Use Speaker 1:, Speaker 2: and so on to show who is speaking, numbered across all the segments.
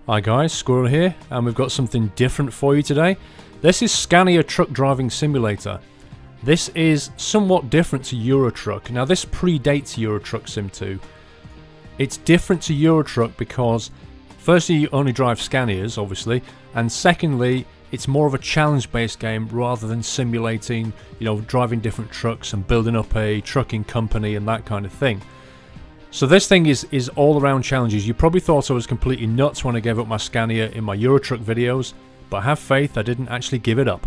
Speaker 1: Hi guys, Squirrel here, and we've got something different for you today. This is Scania Truck Driving Simulator. This is somewhat different to Euro Truck. Now this predates Euro Truck Sim 2. It's different to Euro Truck because firstly you only drive Scanias, obviously, and secondly it's more of a challenge-based game rather than simulating, driving different trucks and building up a trucking company and that kind of thing. So this thing is all around challenges. You probably thought I was completely nuts when I gave up my Scania in my Euro Truck videos, but have faith, I didn't actually give it up.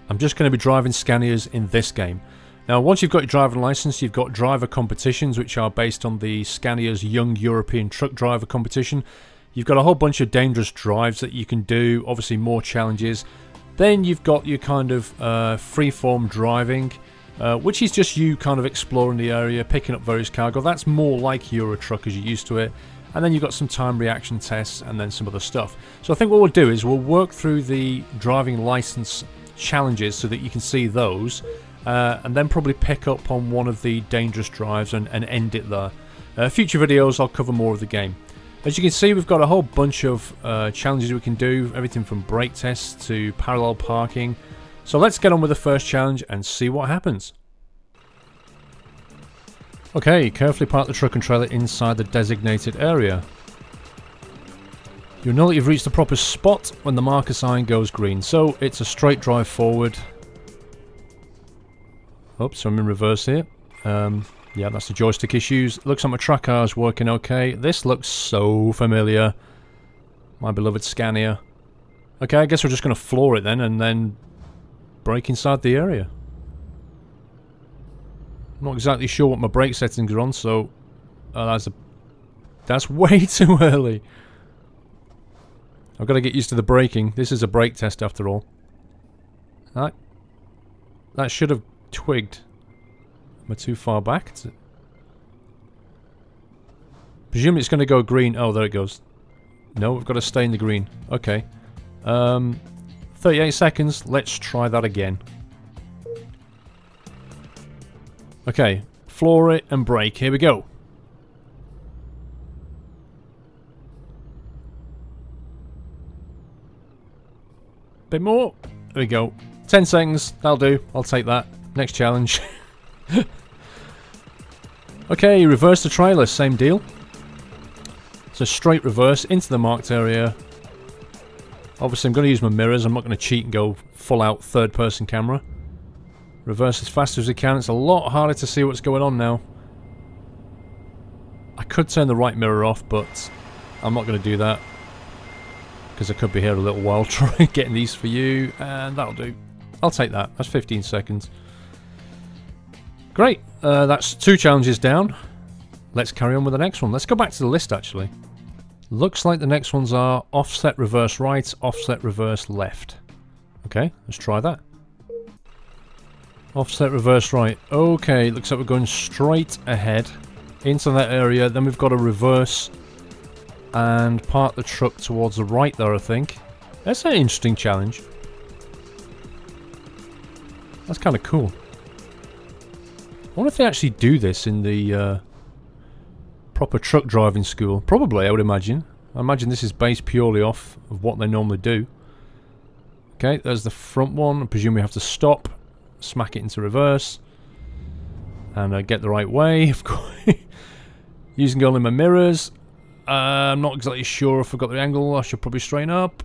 Speaker 1: I'm just going to be driving Scanias in this game. Now once you've got your driving license, you've got driver competitions which are based on the Scania's Young European Truck Driver competition. You've got a whole bunch of dangerous drives that you can do, obviously more challenges. Then you've got your kind of freeform driving, which is just you kind of exploring the area, picking up various cargo. That's more like Euro Truck as you're used to it. And then you've got some time reaction tests and then some other stuff. So I think what we'll do is we'll work through the driving license challenges so that you can see those, and then probably pick up on one of the dangerous drives and end it there. Future videos I'll cover more of the game. As you can see, we've got a whole bunch of challenges we can do, everything from brake tests to parallel parking. So let's get on with the first challenge and see what happens. Okay, carefully park the truck and trailer inside the designated area. You'll know that you've reached the proper spot when the marker sign goes green. So it's a straight drive forward. Oops, I'm in reverse here. Yeah, that's the joystick issues. Looks like my track car is working okay. This looks so familiar. My beloved Scania. Okay, I guess we're just going to floor it then and then brake inside the area. I'm not exactly sure what my brake settings are on, so that's way too early. I've got to get used to the braking. This is a brake test after all. That should have twigged. Am I too far back? Presume it's going to go green. Oh, there it goes. No, we've got to stay in the green. Okay. 38 seconds. Let's try that again. Okay. Floor it and brake. Here we go. Bit more. There we go. 10 seconds. That'll do. I'll take that. Next challenge. Okay, reverse the trailer, same deal. So straight reverse into the marked area. Obviously I'm going to use my mirrors, I'm not going to cheat and go full out third person camera. Reverse as fast as we can. It's a lot harder to see what's going on now. I could turn the right mirror off, but I'm not going to do that, because I could be here a little while trying getting these for you, and that'll do. I'll take that. That's 15 seconds. Great, that's 2 challenges down. Let's carry on with the next one. Let's go back to the list actually. Looks like the next ones are offset reverse right, offset reverse left. Okay, let's try that. Offset reverse right. Okay, looks like we're going straight ahead into that area. Then we've got to reverse and park the truck towards the right there, I think. That's an interesting challenge. That's kind of cool. I wonder if they actually do this in the proper truck driving school. Probably, I would imagine. I imagine this is based purely off of what they normally do. Okay, there's the front one. I presume we have to stop, smack it into reverse, and get the right way, of course. Using only my mirrors. I'm not exactly sure if I've got the angle. I should probably straighten up.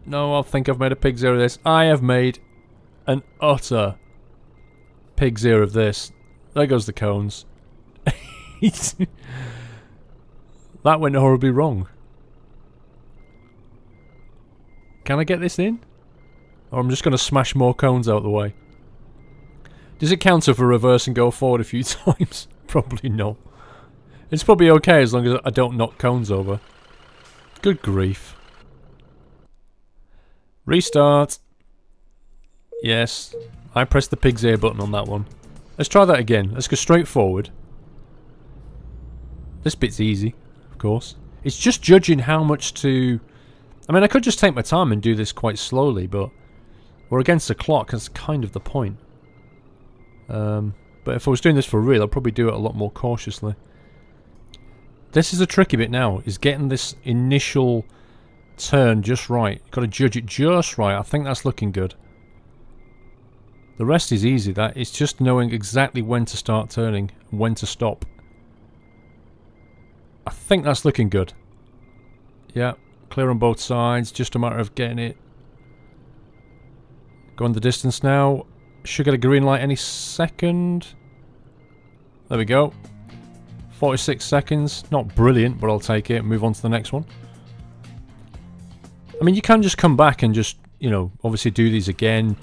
Speaker 1: No, I think I've made a pig's ear of this. I have made an utter pig's ear of this. There goes the cones. That went horribly wrong. Can I get this in? Or I'm just going to smash more cones out of the way. Does it count if I reverse and go forward a few times? Probably not. It's probably okay as long as I don't knock cones over. Good grief. Restart. Yes. I pressed the pig's ear button on that one. Let's try that again. Let's go straight forward. This bit's easy, of course. It's just judging how much to... I mean, I could just take my time and do this quite slowly, but we're against the clock. That's kind of the point. But if I was doing this for real, I'd probably do it a lot more cautiously. This is a tricky bit now, is getting this initial turn just right. Got to judge it just right. I think that's looking good. The rest is easy. That it's just knowing exactly when to start turning, and when to stop. I think that's looking good. Yeah, clear on both sides. Just a matter of getting it. Going the distance now. Should get a green light any second. There we go. 46 seconds. Not brilliant, but I'll take it. Move on to the next one. I mean, you can just come back and just, you know, obviously do these again,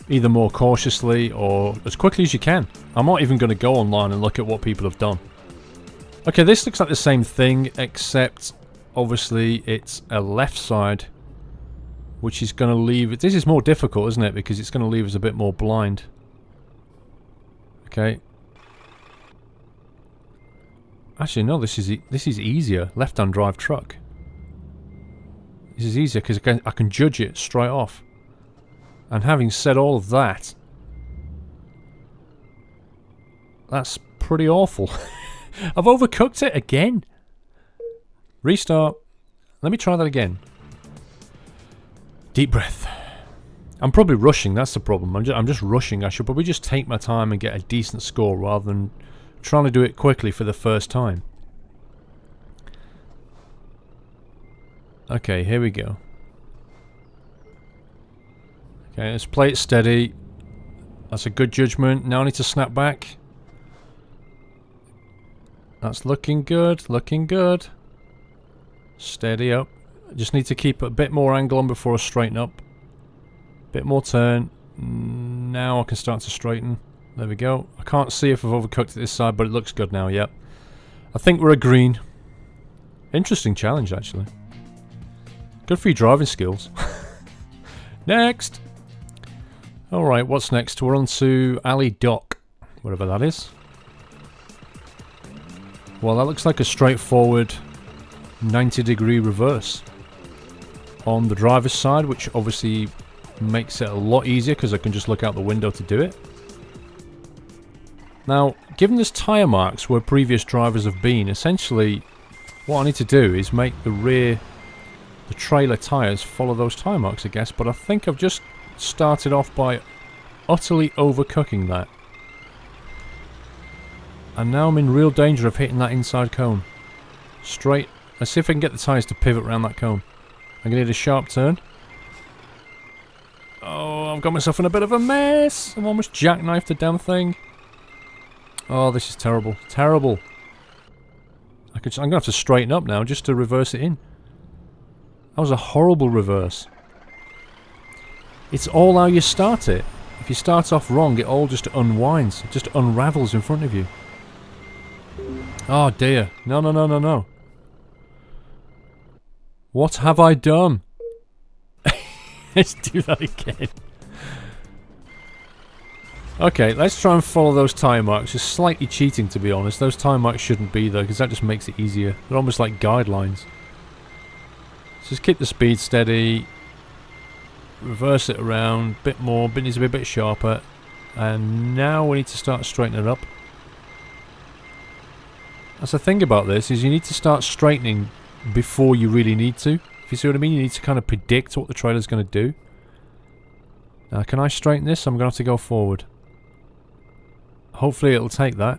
Speaker 1: either more cautiously or as quickly as you can. I'm not even going to go online and look at what people have done. Okay, this looks like the same thing, except obviously it's a left side, which is going to leave it. This is more difficult, isn't it? Because it's going to leave us a bit more blind. Okay. Actually, no. This is easier. Left-hand drive truck. This is easier because I can judge it straight off. And having said all of that, that's pretty awful. I've overcooked it again. Restart. Let me try that again. Deep breath. I'm probably rushing, that's the problem. I'm just rushing. I should probably just take my time and get a decent score rather than trying to do it quickly for the first time. Okay, here we go. Okay, let's play it steady. That's a good judgment. Now I need to snap back. That's looking good, looking good. Steady up. Just need to keep a bit more angle on before I straighten up. Bit more turn. Now I can start to straighten. There we go. I can't see if I've overcooked it this side, but it looks good now, yep. I think we're a green. Interesting challenge, actually. Good for your driving skills. Next! Alright, what's next? We're on to Alley Dock. Whatever that is. Well, that looks like a straightforward 90-degree reverse on the driver's side, which obviously makes it a lot easier because I can just look out the window to do it. Now, given there's tyre marks where previous drivers have been, essentially what I need to do is make the trailer tyres follow those tyre marks, I guess, but I think I've just started off by utterly overcooking that. And now I'm in real danger of hitting that inside cone. Straight. Let's see if I can get the tyres to pivot around that cone. I'm going to need a sharp turn. Oh, I've got myself in a bit of a mess. I've almost jackknifed the damn thing. Oh, this is terrible. Terrible. I'm going to have to straighten up now just to reverse it in. That was a horrible reverse. It's all how you start it. If you start off wrong, it all just unwinds. It just unravels in front of you. Oh dear. No, no, no, no, no. What have I done? Let's do that again. Okay, let's try and follow those tyre marks. It's slightly cheating, to be honest. Those tyre marks shouldn't be there, because that just makes it easier. They're almost like guidelines. So just keep the speed steady. Reverse it around. Bit more. It needs to be a bit sharper. And now we need to start straightening it up. That's the thing about this, is you need to start straightening before you really need to. If you see what I mean, you need to kind of predict what the trailer's going to do. Now, can I straighten this? I'm going to have to go forward. Hopefully it'll take that.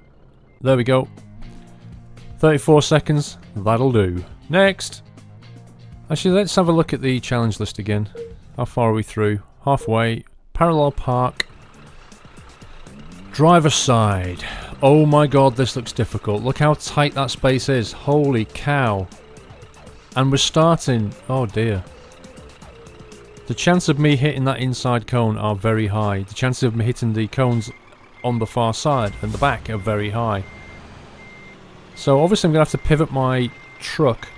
Speaker 1: There we go. 34 seconds. That'll do. Next! Actually, let's have a look at the challenge list again. How far are we through? Halfway. Parallel park. Driver side. Oh my god, this looks difficult. Look how tight that space is. Holy cow. And we're starting... Oh dear. The chance of me hitting that inside cone are very high. The chances of me hitting the cones on the far side and the back are very high. So obviously I'm going to have to pivot my truck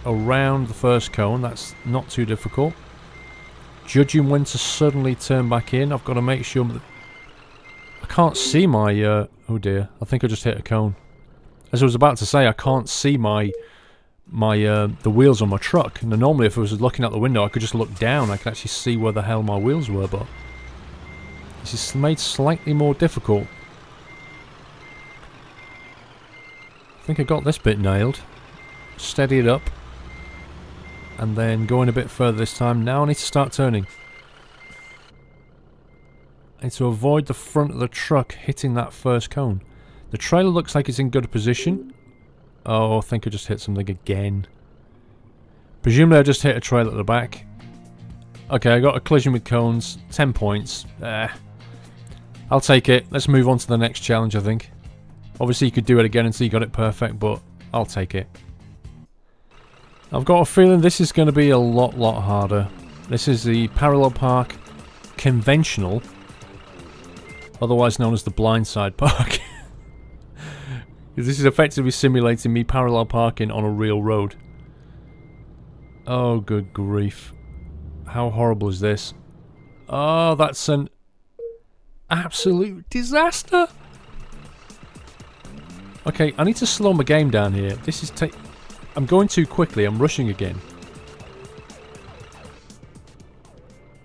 Speaker 1: around the first cone. That's not too difficult. Judging when to suddenly turn back in, I've got to make sure that... I can't see my... oh dear, I think I just hit a cone. As I was about to say, I can't see the wheels on my truck. Now, normally if I was looking out the window I could just look down, I could actually see where the hell my wheels were, but this is made slightly more difficult. I think I got this bit nailed. Steady it up. And then going a bit further this time. Now I need to start turning. I need to avoid the front of the truck hitting that first cone. The trailer looks like it's in good position. Oh, I think I just hit something again. Presumably I just hit a trailer at the back. Okay, I got a collision with cones. 10 points. I'll take it. Let's move on to the next challenge, I think. Obviously you could do it again until you got it perfect, but I'll take it. I've got a feeling this is going to be a lot harder. This is the Parallel Park Conventional, otherwise known as the Blindside Park. This is effectively simulating me parallel parking on a real road. Oh, good grief. How horrible is this? Oh, that's an absolute disaster. Okay, I need to slow my game down here. This is I'm going too quickly. I'm rushing again.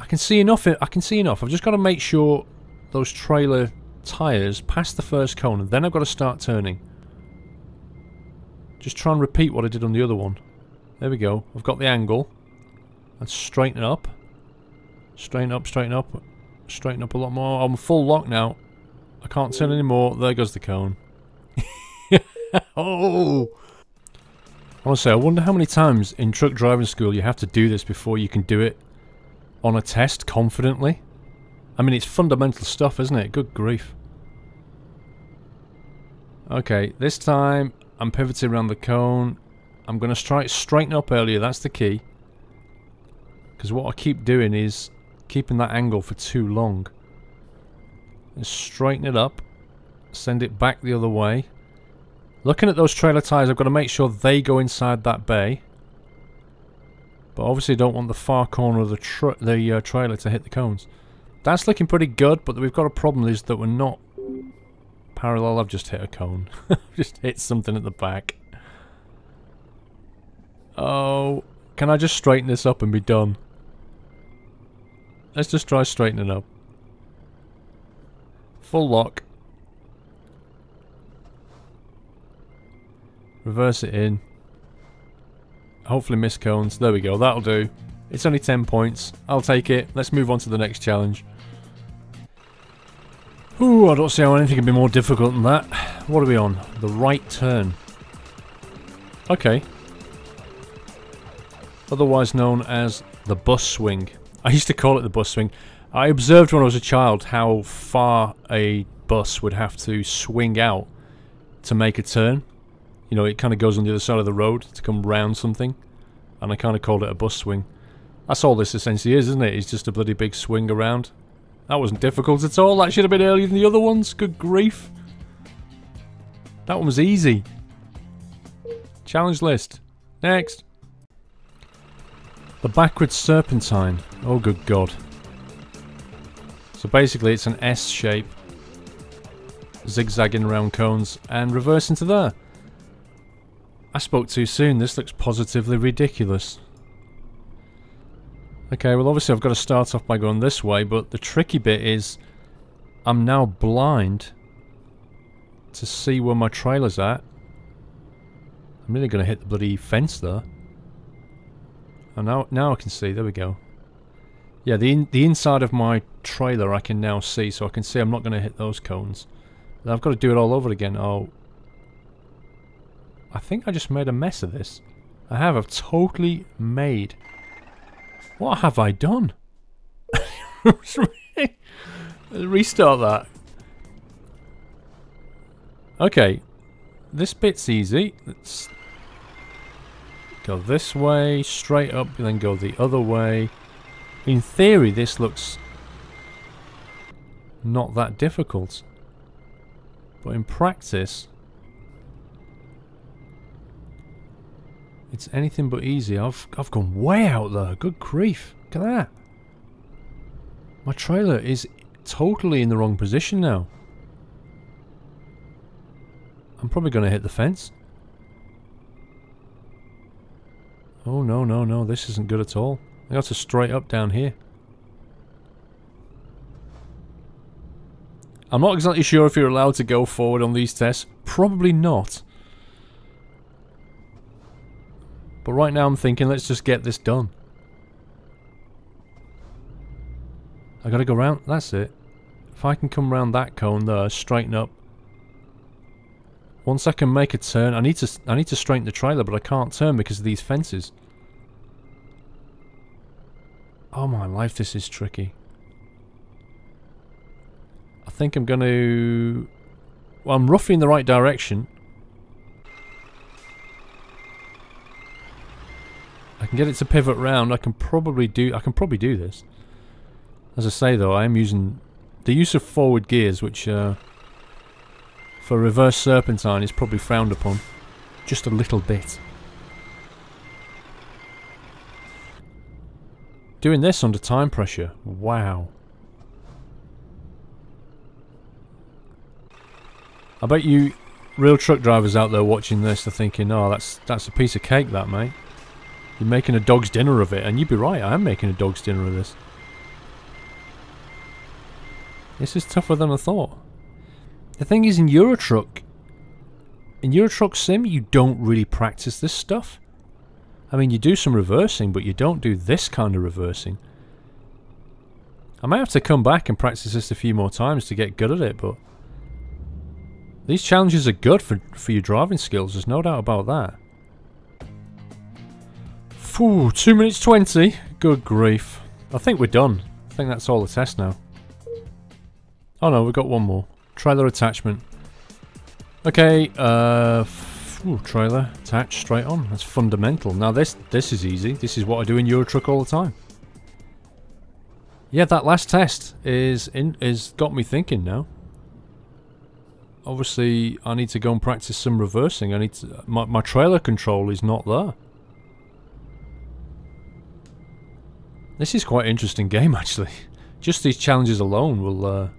Speaker 1: I can see enough. I've just got to make sure those trailer tyres pass the first cone, and then I've got to start turning. Just try and repeat what I did on the other one. There we go. I've got the angle. And straighten up. Straighten up, straighten up. Straighten up a lot more. I'm full lock now. I can't turn anymore. There goes the cone. Oh! Honestly, I wonder how many times in truck driving school you have to do this before you can do it on a test confidently. I mean, it's fundamental stuff, isn't it? Good grief. Okay, this time I'm pivoting around the cone. I'm going to try to straighten up earlier, that's the key. Because what I keep doing is keeping that angle for too long. Just straighten it up. Send it back the other way. Looking at those trailer tyres, I've got to make sure they go inside that bay. But obviously don't want the far corner of the trailer to hit the cones. That's looking pretty good, but we've got a problem is that we're not parallel. I've just hit a cone. Just hit something at the back. Oh, can I just straighten this up and be done? Let's just try straightening up. Full lock. Reverse it in. Hopefully miss cones. There we go, that'll do. It's only 10 points. I'll take it. Let's move on to the next challenge. Ooh, I don't see how anything can be more difficult than that. What are we on? The right turn. Okay. Otherwise known as the bus swing. I used to call it the bus swing. I observed when I was a child how far a bus would have to swing out to make a turn. You know, it kind of goes on the other side of the road to come round something. And I kind of called it a bus swing. That's all this essentially is, isn't it? It's just a bloody big swing around. That wasn't difficult at all. That should have been earlier than the other ones. Good grief. That one was easy. Challenge list. Next. The backwards serpentine. Oh, good God. So basically it's an S shape. Zigzagging around cones and reversing to there. I spoke too soon. This looks positively ridiculous. Okay, well obviously I've got to start off by going this way, but the tricky bit is I'm now blind to see where my trailer's at. I'm really going to hit the bloody fence there. And now I can see. There we go. Yeah, the inside of my trailer I can now see, so I can see I'm not going to hit those cones. But I've got to do it all over again. Oh. I think I just made a mess of this. I have. I've totally made... What have I done? Restart that. Okay. This bit's easy. Let's go this way, straight up, and then go the other way. In theory, this looks not that difficult. But in practice, it's anything but easy. I've gone way out there. Good grief. Look at that. My trailer is totally in the wrong position now. I'm probably going to hit the fence. Oh, no, no, no. This isn't good at all. I got to straight up down here. I'm not exactly sure if you're allowed to go forward on these tests. Probably not. But right now I'm thinking, let's just get this done. I gotta go round. That's it. If I can come round that cone there, straighten up. Once I can make a turn, I need to straighten the trailer, but I can't turn because of these fences. Oh my life, this is tricky. I think I'm gonna... Well, I'm roughly in the right direction. I can get it to pivot round. I can probably do this. As I say though, I am using the use of forward gears, which for reverse serpentine is probably frowned upon. Just a little bit. Doing this under time pressure. Wow. I bet you real truck drivers out there watching this are thinking, oh, that's a piece of cake, that, mate. You're making a dog's dinner of it. And you'd be right, I am making a dog's dinner of this. This is tougher than I thought. The thing is, in Euro Truck Sim, you don't really practice this stuff. I mean, you do some reversing, but you don't do this kind of reversing. I might have to come back and practice this a few more times to get good at it, but... These challenges are good for your driving skills, there's no doubt about that. Phew, 2 minutes 20. Good grief. I think we're done. I think that's all the test now. Oh no, we've got one more. Trailer attachment. Okay, trailer attach straight on. That's fundamental. Now this is easy. This is what I do in Euro Truck all the time. Yeah, that last test is got me thinking now. Obviously, I need to go and practice some reversing. I need to, my trailer control is not there. This is quite an interesting game, actually. Just these challenges alone will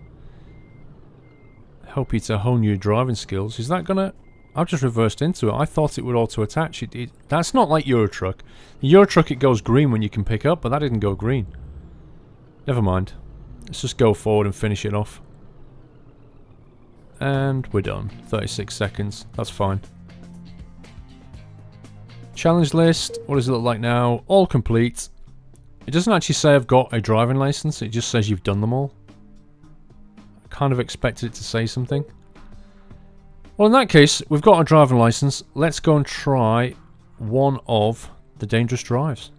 Speaker 1: help you to hone your driving skills. Is that gonna... I've just reversed into it. I thought it would auto-attach. That's not like Euro Truck. In Euro Truck, it goes green when you can pick up, but that didn't go green. Never mind. Let's just go forward and finish it off. And we're done. 36 seconds. That's fine. Challenge list. What does it look like now? All complete. It doesn't actually say I've got a driving license. It just says you've done them all. I kind of expected it to say something. Well, in that case, we've got a driving license. Let's go and try one of the dangerous drives.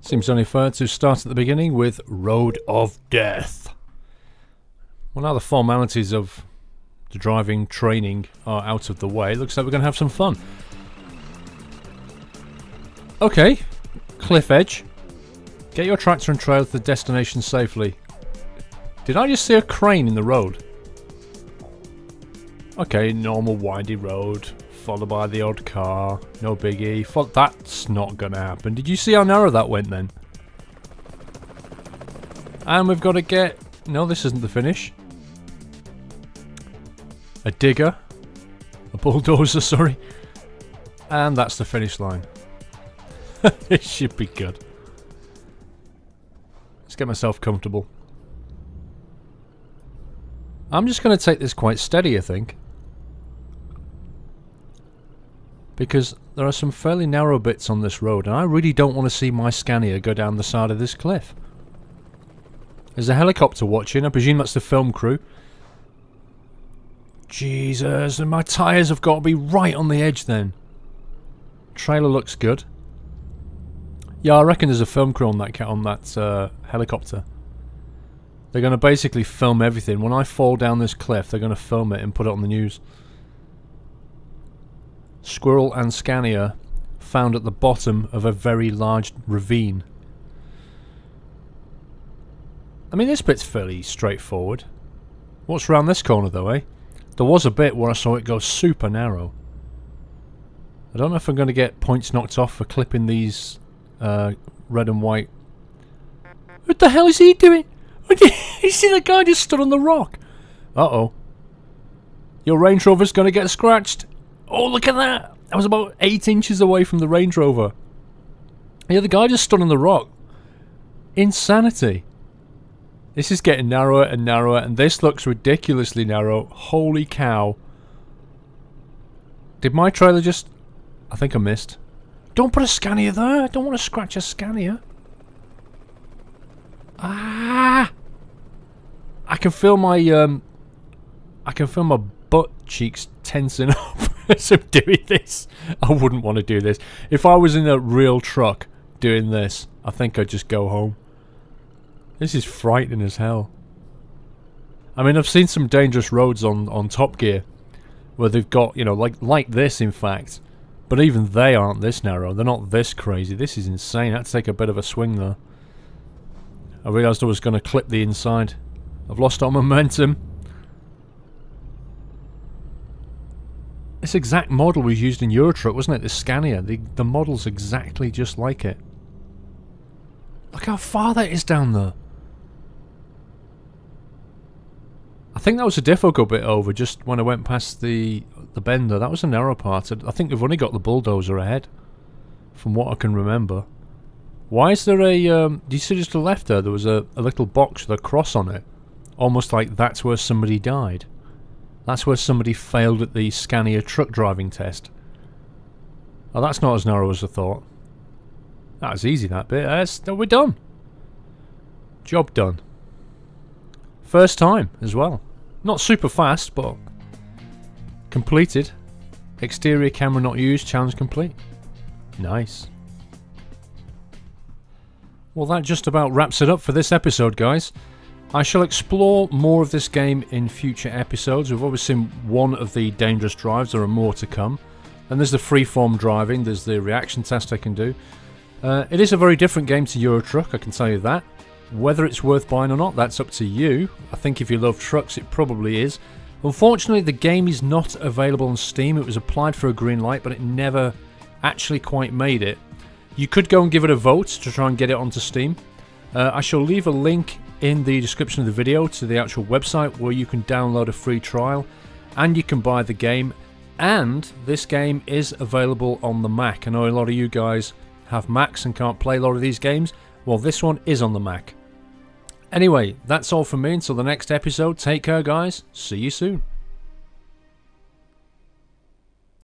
Speaker 1: Seems only fair to start at the beginning with Road of Death. Well, now the formalities of the driving training are out of the way. Looks like we're going to have some fun. Okay, cliff edge. Get your tractor and trailer to the destination safely. Did I just see a crane in the road? Okay, normal windy road, followed by the odd car. No biggie. That's not going to happen. Did you see how narrow that went then? And we've got to get... No, this isn't the finish. A digger. A bulldozer, sorry. And that's the finish line. It should be good. Let's get myself comfortable. I'm just going to take this quite steady, I think. Because there are some fairly narrow bits on this road, and I really don't want to see my Scania go down the side of this cliff. There's a helicopter watching. I presume that's the film crew. Jesus, and my tyres have got to be right on the edge then. Trailer looks good. Yeah, I reckon there's a film crew on that helicopter. They're going to basically film everything. When I fall down this cliff, they're going to film it and put it on the news. Squirrel and Scania found at the bottom of a very large ravine. I mean, this bit's fairly straightforward. What's around this corner though, eh? There was a bit where I saw it go super narrow. I don't know if I'm going to get points knocked off for clipping these red and white. What the hell is he doing? You see that guy just stood on the rock? Uh-oh. Your Range Rover's going to get scratched. Oh, look at that. I was about 8 inches away from the Range Rover. Yeah, the guy just stood on the rock. Insanity. This is getting narrower and narrower, and this looks ridiculously narrow. Holy cow. Did my trailer just... I think I missed. Don't put a Scania there. I don't want to scratch a Scania. Ah! I can feel my butt cheeks tensing up as I'm doing this. I wouldn't want to do this. If I was in a real truck doing this, I think I'd just go home. This is frightening as hell. I mean, I've seen some dangerous roads on Top Gear where they've got, you know, like this in fact. But even they aren't this narrow. They're not this crazy. This is insane. I had to take a bit of a swing there. I realised I was going to clip the inside. I've lost all momentum. This exact model was used in Eurotruck, wasn't it? The Scania. The model's exactly just like it. Look how far that is down there. I think that was a difficult bit over just when I went past the bender. That was a narrow part. I think they've only got the bulldozer ahead, from what I can remember. Why is there a... do you see just to the left there? There was a little box with a cross on it. Almost like that's where somebody died. That's where somebody failed at the Scania truck driving test. Oh, that's not as narrow as I thought. That was easy, that bit. We're done. Job done. First time as well. Not super fast, but completed. Exterior camera not used. Challenge complete. Nice. Well, that just about wraps it up for this episode, guys. I shall explore more of this game in future episodes. We've always seen one of the dangerous drives. There are more to come. And there's the freeform driving. There's the reaction test I can do. It is a very different game to Eurotruck, I can tell you that. Whether it's worth buying or not, that's up to you. I think if you love trucks, it probably is. Unfortunately, the game is not available on Steam. It was applied for a green light, but it never actually quite made it. You could go and give it a vote to try and get it onto Steam. I shall leave a link in the description of the video to the actual website where you can download a free trial and you can buy the game. And this game is available on the Mac. I know a lot of you guys have Macs and can't play a lot of these games. Well, this one is on the Mac. Anyway, that's all from me until the next episode. Take care, guys. See you soon.